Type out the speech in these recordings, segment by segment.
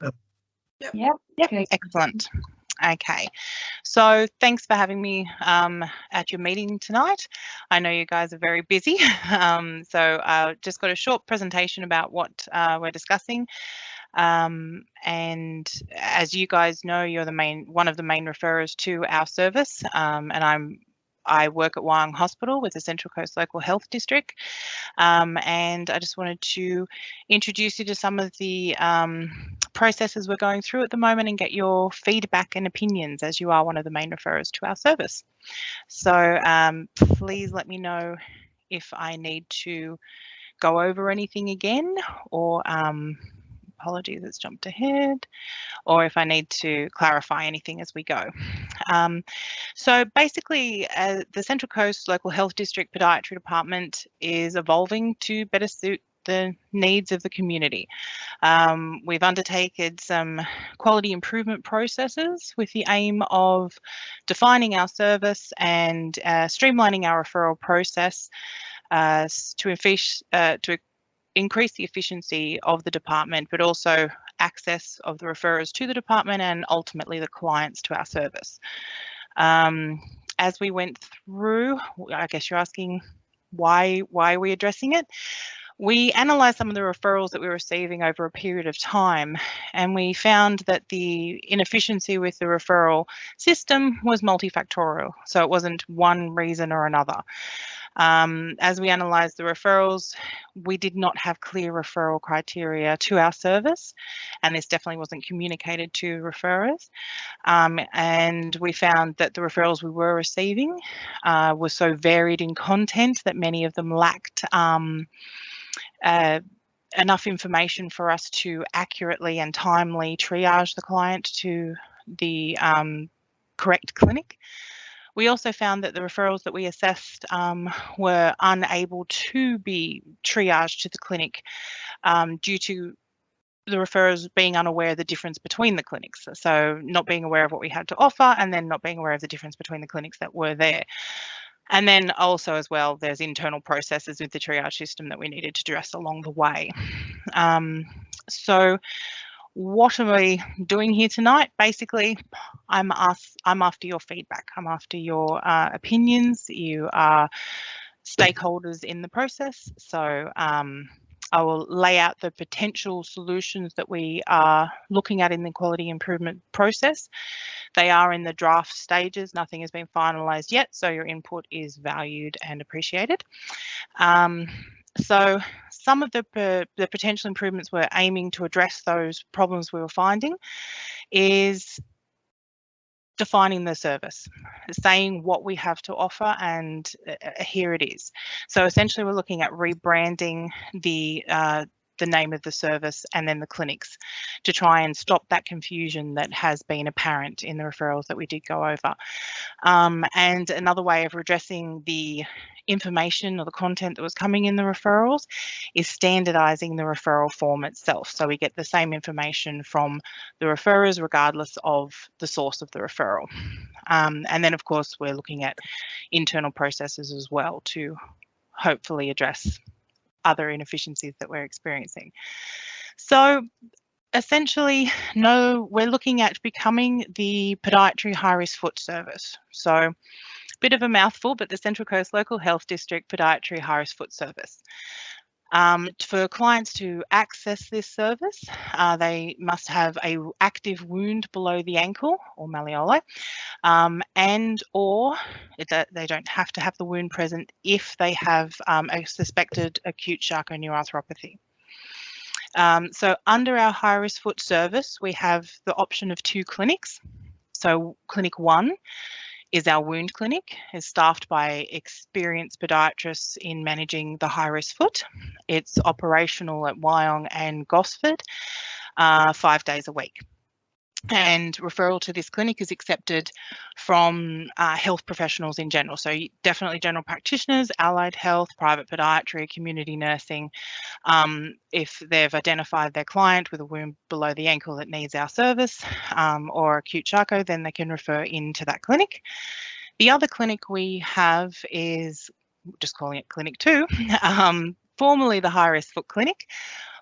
Yep. Okay. Excellent. Okay, so thanks for having me at your meeting tonight. I know you guys are very busy, so just got a short presentation about what we're discussing. And as you guys know, you're one of the main referrers to our service, and I work at Wyong Hospital with the Central Coast Local Health District, and I just wanted to introduce you to some of the processes we're going through at the moment and get your feedback and opinions, as you are one of the main referrers to our service. So please let me know if I need to go over anything again, or apologies, it's jumped ahead, or if I need to clarify anything as we go. So basically, the Central Coast Local Health District Podiatry Department is evolving to better suit the needs of the community. We've undertaken some quality improvement processes with the aim of defining our service and streamlining our referral process to increase the efficiency of the department, but also access of the referrers to the department and ultimately the clients to our service. As we went through, I guess you're asking why are we addressing it? We analysed some of the referrals that we were receiving over a period of time, and we found that the inefficiency with the referral system was multifactorial, so it wasn't one reason or another. As we analysed the referrals, we did not have clear referral criteria to our service, and this definitely wasn't communicated to referrers. And we found that the referrals we were receiving were so varied in content that many of them lacked enough information for us to accurately and timely triage the client to the correct clinic. We also found that the referrals that we assessed were unable to be triaged to the clinic due to the referrers being unaware of the difference between the clinics. So not being aware of what we had to offer, and then not being aware of the difference between the clinics that were there. And then also as well, there's internal processes with the triage system that we needed to address along the way. So what am I doing here tonight? Basically, I'm after your feedback. I'm after your opinions. You are stakeholders in the process. So I will lay out the potential solutions that we are looking at in the quality improvement process. They are in the draft stages. Nothing has been finalised yet, so your input is valued and appreciated. So some of the potential improvements we're aiming to address those problems we were finding is defining the service, saying what we have to offer, and here it is. So essentially we're looking at rebranding the name of the service and then the clinics to try and stop that confusion that has been apparent in the referrals that we did go over. And another way of addressing the information or the content that was coming in the referrals is standardizing the referral form itself, so we get the same information from the referrers regardless of the source of the referral. And then of course we're looking at internal processes as well to hopefully address other inefficiencies that we're experiencing. So essentially, we're looking at becoming the Podiatry high-risk foot service. So bit of a mouthful, but the Central Coast Local Health District Podiatry high-risk foot service. For clients to access this service, they must have an active wound below the ankle or malleoli, and or they don't have to have the wound present if they have a suspected acute Charcot-neuropathy. So under our high-risk foot service, we have the option of 2 clinics. So Clinic 1 is our wound clinic, is staffed by experienced podiatrists in managing the high-risk foot. It's operational at Wyong and Gosford 5 days a week. And referral to this clinic is accepted from health professionals in general. So definitely general practitioners, allied health, private podiatry, community nursing. If they've identified their client with a wound below the ankle that needs our service or acute Charcot, then they can refer into that clinic. The other clinic we have is, just calling it Clinic 2, formerly the high-risk foot clinic,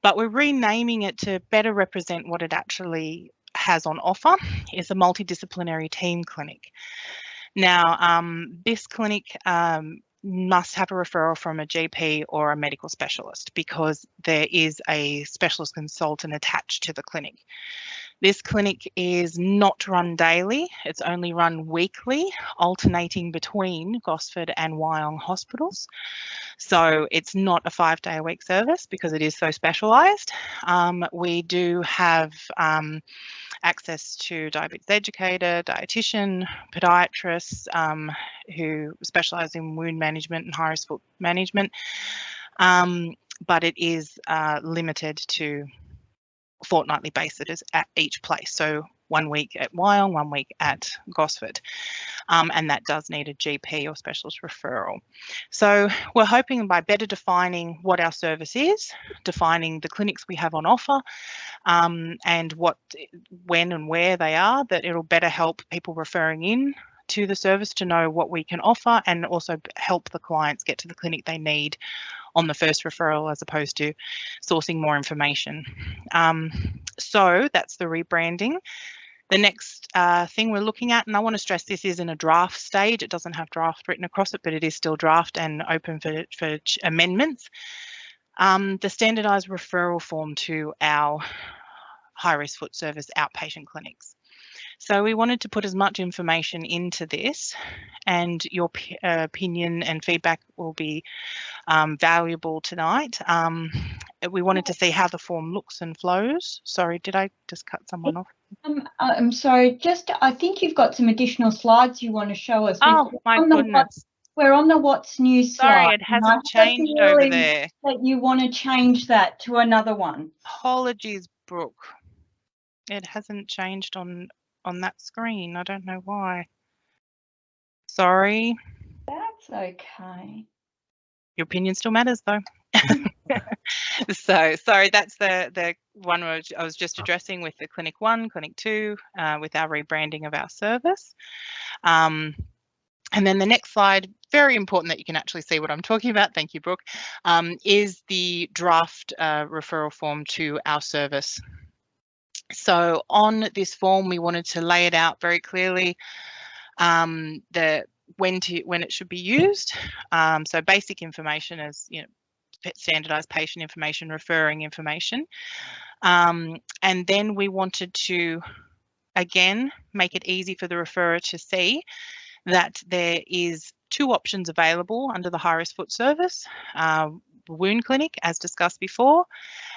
but we're renaming it to better represent what it actually has on offer. Is a multidisciplinary team clinic. Now, this clinic must have a referral from a GP or a medical specialist because there is a specialist consultant attached to the clinic. This clinic is not run daily, it's only run weekly, alternating between Gosford and Wyong hospitals. So it's not a 5-day-a-week service because it is so specialised. We do have access to diabetes educator, dietitian, podiatrists who specialise in wound management and high-risk foot management, but it is limited to fortnightly basis at each place. So 1 week at Wyong, 1 week at Gosford, and that does need a GP or specialist referral. So we're hoping by better defining what our service is, defining the clinics we have on offer, and what, when and where they are, that it'll better help people referring in to the service to know what we can offer and also help the clients get to the clinic they need on the first referral as opposed to sourcing more information. So that's the rebranding. The next thing we're looking at, and I want to stress this is in a draft stage, it doesn't have draft written across it, but it is still draft and open for amendments. The standardised referral form to our high-risk foot service outpatient clinics. So we wanted to put as much information into this, and your opinion and feedback will be valuable tonight. We wanted to see how the form looks and flows. Sorry, did I just cut someone off? I'm sorry, I think you've got some additional slides you want to show us. Oh, my goodness. We're on the What's New slide. Sorry, it hasn't changed over there. That you want to change that to another one. Apologies, Brooke. It hasn't changed on that screen. I don't know why. Sorry. That's okay. Your opinion still matters, though. So sorry, that's the one I was just addressing with the Clinic 1, Clinic 2, with our rebranding of our service. And then the next slide, very important that you can actually see what I'm talking about, thank you, Brooke, is the draft referral form to our service. So on this form, we wanted to lay it out very clearly, when it should be used. So basic information is, standardized patient information, referring information. And then we wanted to, again, make it easy for the referrer to see that there is 2 options available under the high-risk foot service, wound clinic, as discussed before,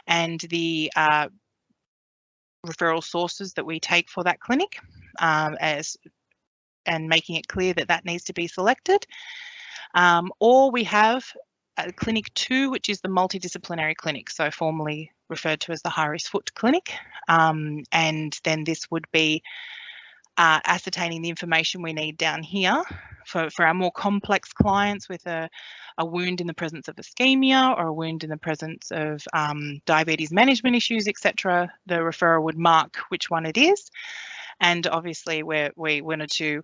and the referral sources that we take for that clinic, and making it clear that that needs to be selected. Or we have Clinic 2, which is the multidisciplinary clinic, so formerly referred to as the high-risk foot clinic. And then this would be ascertaining the information we need down here for our more complex clients with a wound in the presence of ischemia or a wound in the presence of diabetes management issues, etc. The referrer would mark which one it is. And obviously we wanted to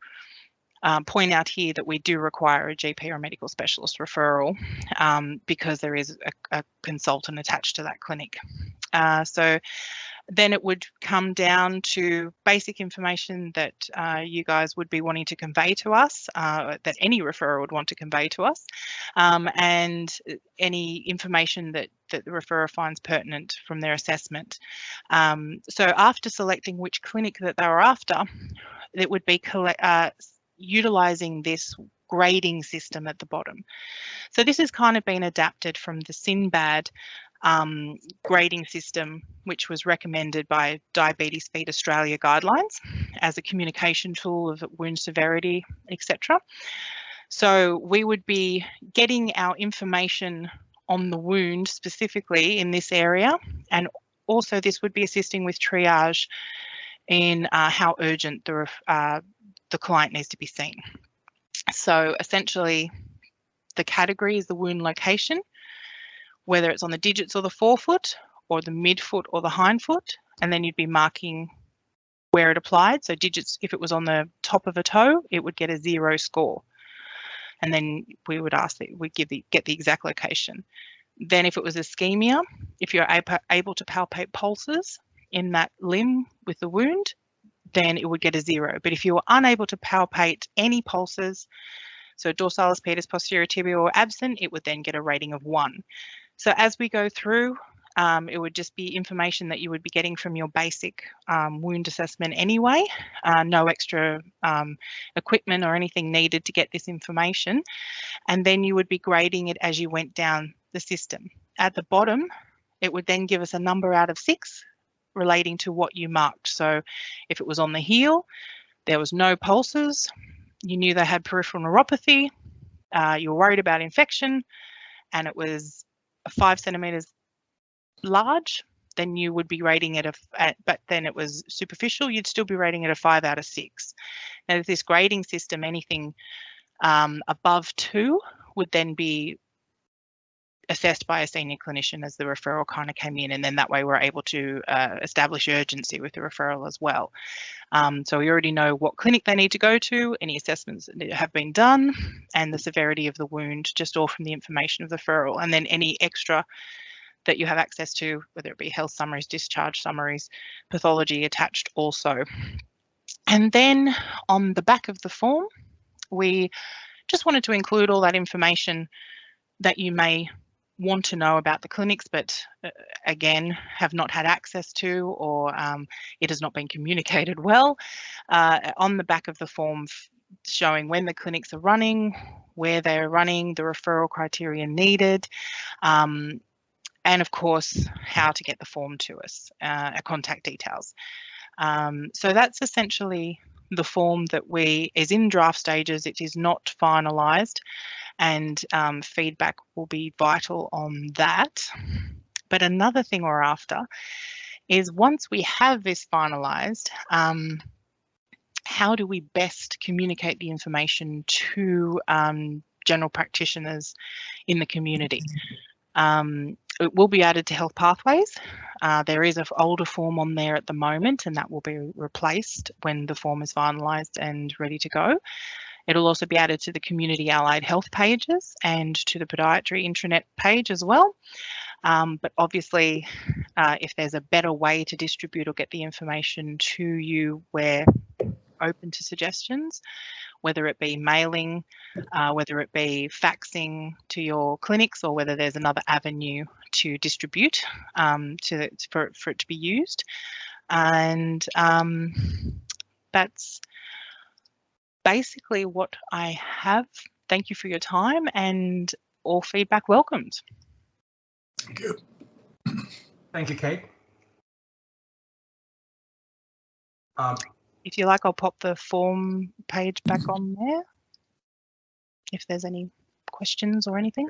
point out here that we do require a GP or a medical specialist referral because there is a consultant attached to that clinic. So then it would come down to basic information that you guys would be wanting to convey to us, that any referrer would want to convey to us, and any information that the referrer finds pertinent from their assessment. So after selecting which clinic that they were after, it would be utilising this grading system at the bottom. So this has kind of been adapted from the SINBAD grading system, which was recommended by Diabetes Feet Australia guidelines as a communication tool of wound severity, etc. So we would be getting our information on the wound specifically in this area, and also this would be assisting with triage in how urgent the client needs to be seen. So essentially, the category is the wound location, whether it's on the digits or the forefoot, or the midfoot or the hindfoot, and then you'd be marking where it applied. So digits, if it was on the top of a toe, it would get a 0 score. And then we would ask that we get the exact location. Then if it was ischemia, if you're able to palpate pulses in that limb with the wound, then it would get a 0. But if you were unable to palpate any pulses, so dorsalis, pedis, posterior tibia were absent, it would then get a rating of 1. So as we go through, it would just be information that you would be getting from your basic wound assessment anyway. No extra equipment or anything needed to get this information. And then you would be grading it as you went down the system. At the bottom, it would then give us a number out of 6 relating to what you marked. So if it was on the heel, there was no pulses, you knew they had peripheral neuropathy, you were worried about infection, and it was 5 centimeters large, then you would be rating it but then it was superficial, you'd still be rating it a 5 out of 6. Now with this grading system, anything above 2 would then be assessed by a senior clinician as the referral kind of came in, and then that way we're able to establish urgency with the referral as well. So we already know what clinic they need to go to, any assessments that have been done, and the severity of the wound, just all from the information of the referral. And then any extra that you have access to, whether it be health summaries, discharge summaries, pathology attached also. And then on the back of the form, we just wanted to include all that information that you may want to know about the clinics, but again, have not had access to, or it has not been communicated well. On the back of the form, showing when the clinics are running, where they're running, the referral criteria needed, and of course, how to get the form to us, contact details. So that's essentially the form that is in draft stages. It is not finalised, and feedback will be vital on that. But another thing we're after is, once we have this finalised, how do we best communicate the information to general practitioners in the community? It will be added to Health Pathways. There is an older form on there at the moment, and that will be replaced when the form is finalised and ready to go. It'll also be added to the community allied health pages and to the podiatry intranet page as well. But obviously, if there's a better way to distribute or get the information to you, we're open to suggestions, whether it be mailing, whether it be faxing to your clinics, or whether there's another avenue to distribute for it to be used. And that's basically what I have. Thank you for your time, and all feedback welcomed. Thank you. Thank you, Kate. If you like, I'll pop the form page back on there if there's any questions or anything.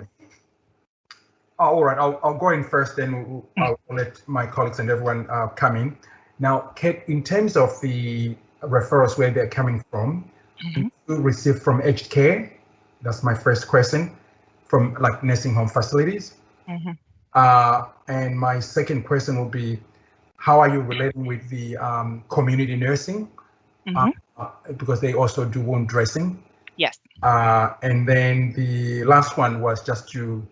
All right, I'll go in first, then I'll let my colleagues and everyone come in. Now, Kate, in terms of the referrals, where they're coming from, do you receive from aged care? That's my first question, from like nursing home facilities. And my second question will be, how are you relating with the community nursing? Because they also do wound dressing. Yes. And then the last one was just to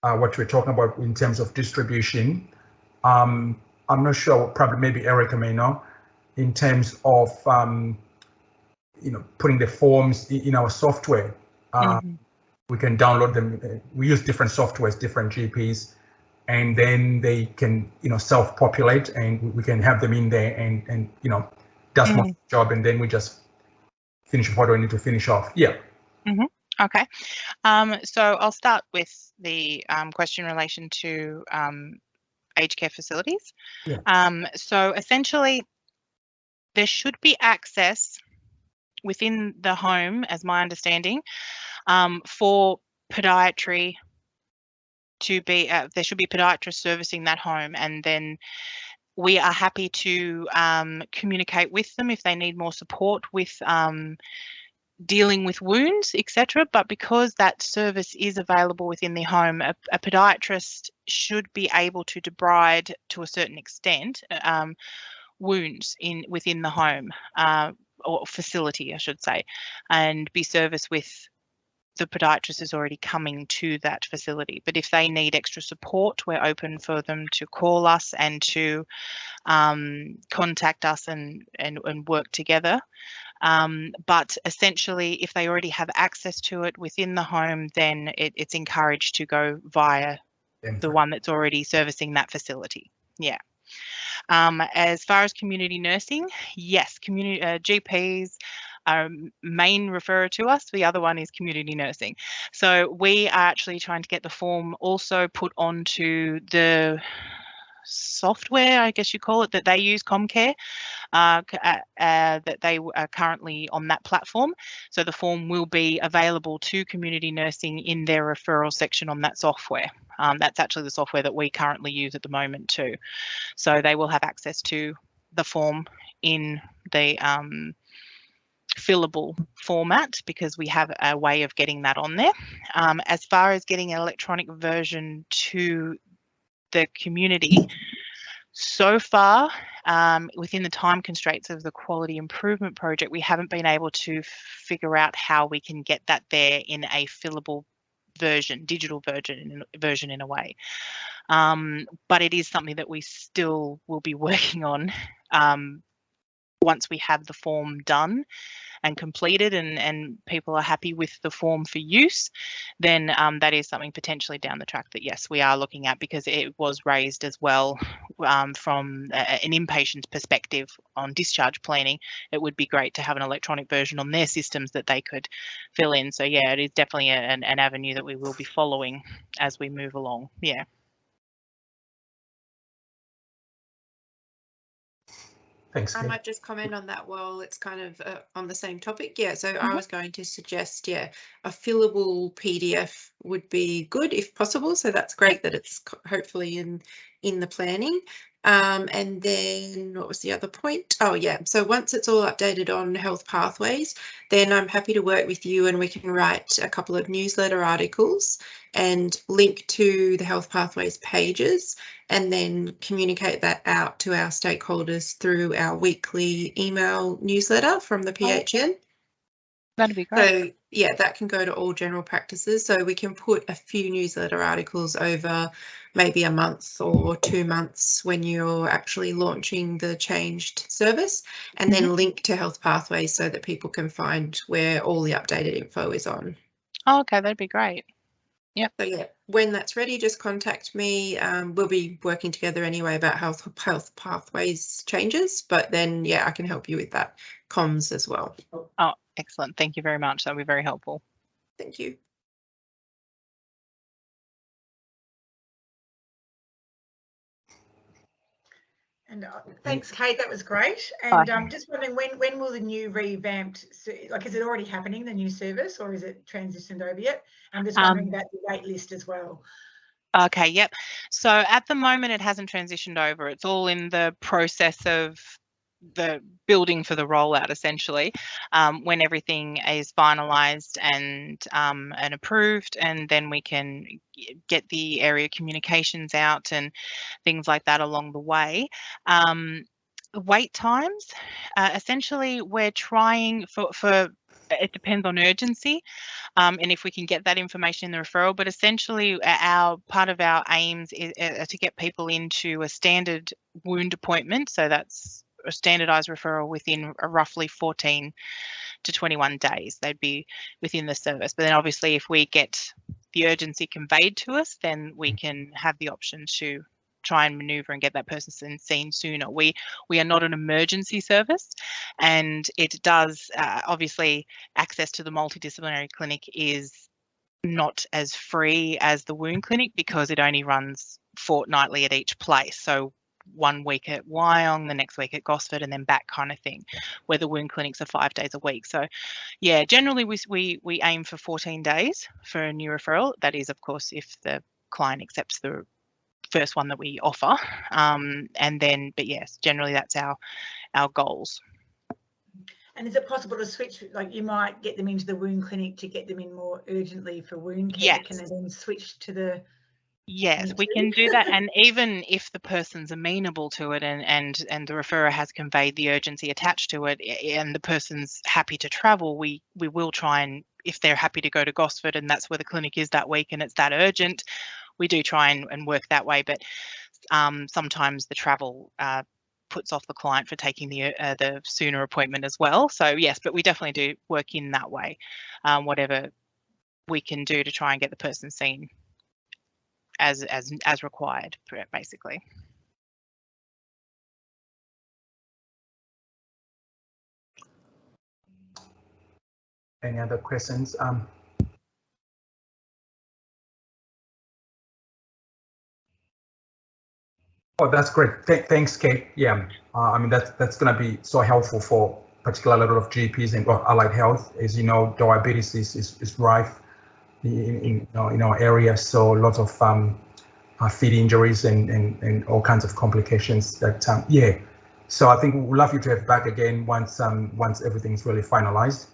what we're talking about in terms of distribution. I'm not sure, probably maybe Erica may know, in terms of putting the forms in our software. We can download them. We use different softwares, different GPs, and then they can self-populate, and we can have them in there, and does more job, and then we just finish what we need to finish off. Yeah. Okay. So I'll start with the question in relation to aged care facilities. Yeah. So essentially, there should be access within the home, as my understanding, for podiatry to be, there should be podiatrists servicing that home, and then we are happy to communicate with them if they need more support with dealing with wounds, etc. But because that service is available within the home, a podiatrist should be able to debride, to a certain extent, wounds within the home or facility, I should say, and be serviced with the podiatrist is already coming to that facility. But if they need extra support, we're open for them to call us and to contact us and work together. But essentially, if they already have access to it within the home, then it's encouraged to go via the one that's already servicing that facility. Yeah. As far as community nursing, yes, community GPs are main referrer to us. The other one is community nursing. So we are actually trying to get the form also put onto the software, I guess you call it, that they use, Comcare, that they are currently on that platform. So the form will be available to community nursing in their referral section on that software. That's actually the software that we currently use at the moment too. So they will have access to the form in the fillable format, because we have a way of getting that on there. As far as getting an electronic version to the community, so far, within the time constraints of the quality improvement project, we haven't been able to figure out how we can get that there in a fillable version, digital version in a way. But it is something that we still will be working on once we have the form done and completed and people are happy with the form for use, then that is something potentially down the track that, yes, we are looking at, because it was raised as well from an inpatient's perspective on discharge planning. It would be great to have an electronic version on their systems that they could fill in. So yeah, it is definitely an avenue that we will be following as we move along. Yeah. Thanks, I Kate. might just comment on that while it's kind of on the same topic. Yeah, so I was going to suggest, yeah, a fillable PDF would be good if possible. So that's great that it's hopefully in the planning. And then what was the other point? Oh, yeah. So once it's all updated on Health Pathways, then I'm happy to work with you and we can write a couple of newsletter articles and link to the Health Pathways pages, and then communicate that out to our stakeholders through our weekly email newsletter from the PHN. That'd be great. So yeah, that can go to all general practices. So we can put a few newsletter articles over maybe a month or 2 months when you're actually launching the changed service, and then link to Health Pathways so that people can find where all the updated info is on. Oh, okay, that'd be great. Yep. So yeah, when that's ready, just contact me. We'll be working together anyway about health pathways changes, but then yeah, I can help you with that comms as well. Oh, excellent. Thank you very much. That'll be very helpful. Thank you. And thanks, Kate. That was great. And I'm just wondering, when will the new revamped, like, is it already happening, the new service, or is it transitioned over yet? I'm just wondering about the wait list as well. Okay, yep. So at the moment, it hasn't transitioned over. It's all in the process of the building for the rollout, essentially. When everything is finalised and approved, and then we can get the area communications out and things like that along the way. Wait times, essentially, we're trying for it depends on urgency, and if we can get that information in the referral. But essentially, part of our aims is to get people into a standard wound appointment. So that's a standardised referral within roughly 14 to 21 days. They'd be within the service. But then obviously, if we get the urgency conveyed to us, then we can have the option to try and maneuver and get that person seen sooner. We are not an emergency service, and it does obviously access to the multidisciplinary clinic is not as free as the wound clinic, because it only runs fortnightly at each place. So 1 week at Wyong, the next week at Gosford, and then back, kind of thing, where the wound clinics are 5 days a week. So yeah, generally we aim for 14 days for a new referral. That is, of course, if the client accepts the first one that we offer, and then, but yes, generally that's our goals. And is it possible to switch, like you might get them into the wound clinic to get them in more urgently for wound care? Yes. Can they then switch to the... Yes, we can do that. And even if the person's amenable to it and the referrer has conveyed the urgency attached to it, and the person's happy to travel, we will try and if they're happy to go to Gosford and that's where the clinic is that week and it's that urgent, we do try and work that way. But sometimes the travel puts off the client for taking the sooner appointment as well. So yes, but we definitely do work in that way, whatever we can do to try and get the person seen as required, basically. Any other questions? Oh, that's great. Thanks, Kate. Yeah, I mean that's going to be so helpful for particularly a lot of GPs and allied health. As you know, diabetes is rife in our area, so lots of feed injuries and all kinds of complications. That yeah. So I think we'd love you to have back again once everything's really finalized.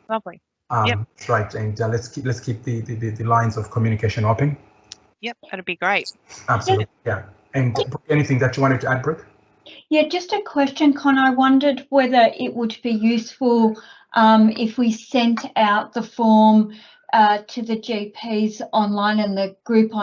Lovely. Yep. That's right, and let's keep the lines of communication open. Yep, that'd be great. Absolutely, yeah. And anything that you wanted to add, Brooke? Yeah, just a question, Con. I wondered whether it would be useful if we sent out the form to the GPs online and the group on